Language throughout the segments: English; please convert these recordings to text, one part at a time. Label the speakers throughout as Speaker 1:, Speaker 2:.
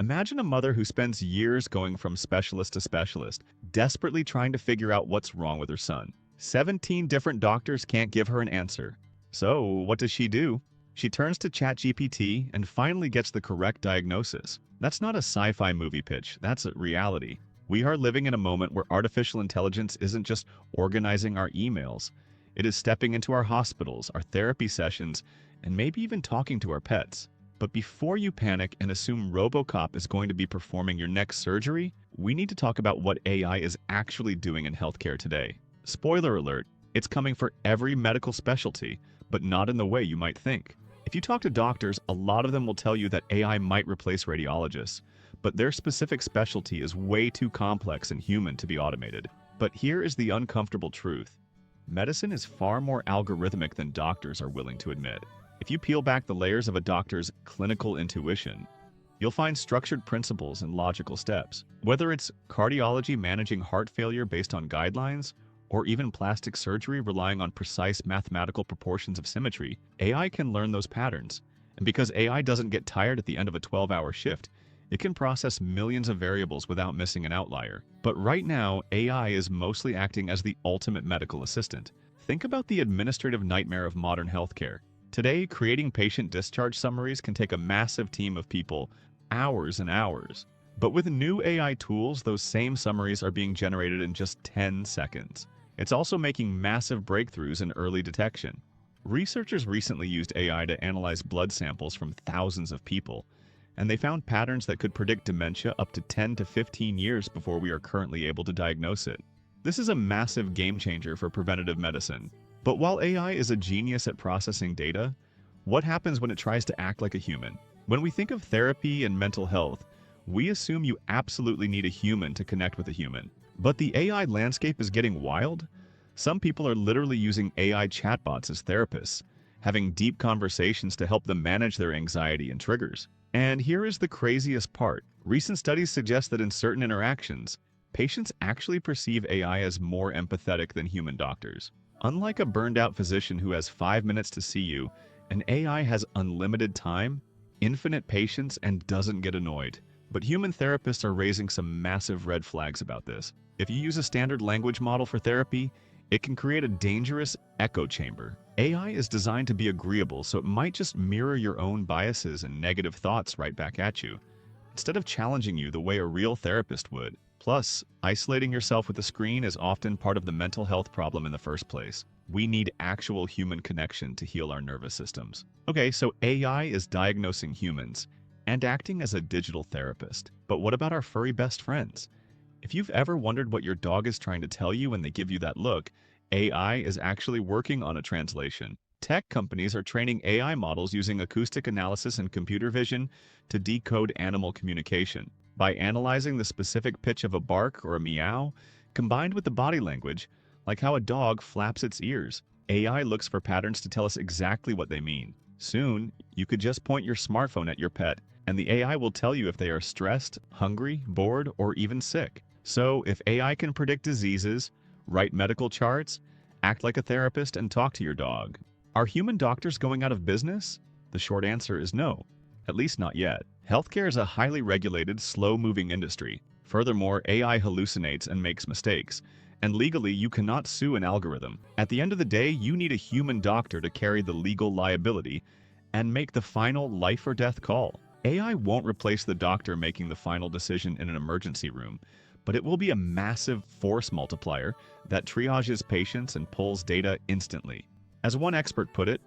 Speaker 1: Imagine a mother who spends years going from specialist to specialist, desperately trying to figure out what's wrong with her son. 17 different doctors can't give her an answer. So, what does she do? She turns to ChatGPT and finally gets the correct diagnosis. That's not a sci-fi movie pitch, that's a reality. We are living in a moment where artificial intelligence isn't just organizing our emails. It is stepping into our hospitals, our therapy sessions, and maybe even talking to our pets. But before you panic and assume RoboCop is going to be performing your next surgery, we need to talk about what AI is actually doing in healthcare today. Spoiler alert, it's coming for every medical specialty, but not in the way you might think. If you talk to doctors, a lot of them will tell you that AI might replace radiologists, but their specific specialty is way too complex and human to be automated. But here is the uncomfortable truth. Medicine is far more algorithmic than doctors are willing to admit. If you peel back the layers of a doctor's clinical intuition, you'll find structured principles and logical steps. Whether it's cardiology managing heart failure based on guidelines, or even plastic surgery relying on precise mathematical proportions of symmetry, AI can learn those patterns. And because AI doesn't get tired at the end of a 12-hour shift, it can process millions of variables without missing an outlier. But right now, AI is mostly acting as the ultimate medical assistant. Think about the administrative nightmare of modern healthcare. Today, creating patient discharge summaries can take a massive team of people hours and hours. But with new AI tools, those same summaries are being generated in just 10 seconds. It's also making massive breakthroughs in early detection. Researchers recently used AI to analyze blood samples from thousands of people, and they found patterns that could predict dementia up to 10 to 15 years before we are currently able to diagnose it. This is a massive game changer for preventative medicine. But while AI is a genius at processing data, what happens when it tries to act like a human? When we think of therapy and mental health, we assume you absolutely need a human to connect with a human. But the AI landscape is getting wild. Some people are literally using AI chatbots as therapists, having deep conversations to help them manage their anxiety and triggers. And here is the craziest part. Recent studies suggest that in certain interactions, patients actually perceive AI as more empathetic than human doctors. Unlike a burned-out physician who has 5 minutes to see you, an AI has unlimited time, infinite patience, and doesn't get annoyed. But human therapists are raising some massive red flags about this. If you use a standard language model for therapy, it can create a dangerous echo chamber. AI is designed to be agreeable, so it might just mirror your own biases and negative thoughts right back at you, instead of challenging you the way a real therapist would. Plus, isolating yourself with a screen is often part of the mental health problem in the first place. We need actual human connection to heal our nervous systems. Okay, so AI is diagnosing humans and acting as a digital therapist. But what about our furry best friends? If you've ever wondered what your dog is trying to tell you when they give you that look, AI is actually working on a translation. Tech companies are training AI models using acoustic analysis and computer vision to decode animal communication. By analyzing the specific pitch of a bark or a meow, combined with the body language, like how a dog flaps its ears, AI looks for patterns to tell us exactly what they mean. Soon, you could just point your smartphone at your pet, and the AI will tell you if they are stressed, hungry, bored, or even sick. So, if AI can predict diseases, write medical charts, act like a therapist, and talk to your dog, are human doctors going out of business? The short answer is no. At least not yet. Healthcare is a highly regulated, slow-moving industry. Furthermore, AI hallucinates and makes mistakes, and legally you cannot sue an algorithm. At the end of the day, you need a human doctor to carry the legal liability and make the final life or death call. AI won't replace the doctor making the final decision in an emergency room, but it will be a massive force multiplier that triages patients and pulls data instantly. As one expert put it,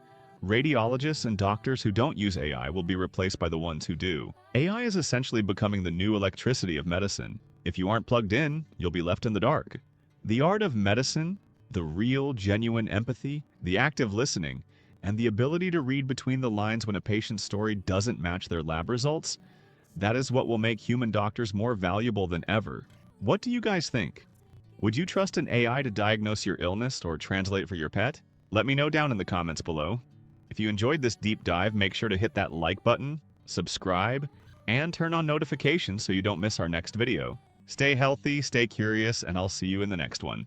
Speaker 1: radiologists and doctors who don't use AI will be replaced by the ones who do. AI is essentially becoming the new electricity of medicine. If you aren't plugged in, you'll be left in the dark. The art of medicine, the real, genuine empathy, the active listening, and the ability to read between the lines when a patient's story doesn't match their lab results, that is what will make human doctors more valuable than ever. What do you guys think? Would you trust an AI to diagnose your illness or translate for your pet? Let me know down in the comments below. If you enjoyed this deep dive, make sure to hit that like button, subscribe, and turn on notifications so you don't miss our next video. Stay healthy, stay curious, and I'll see you in the next one.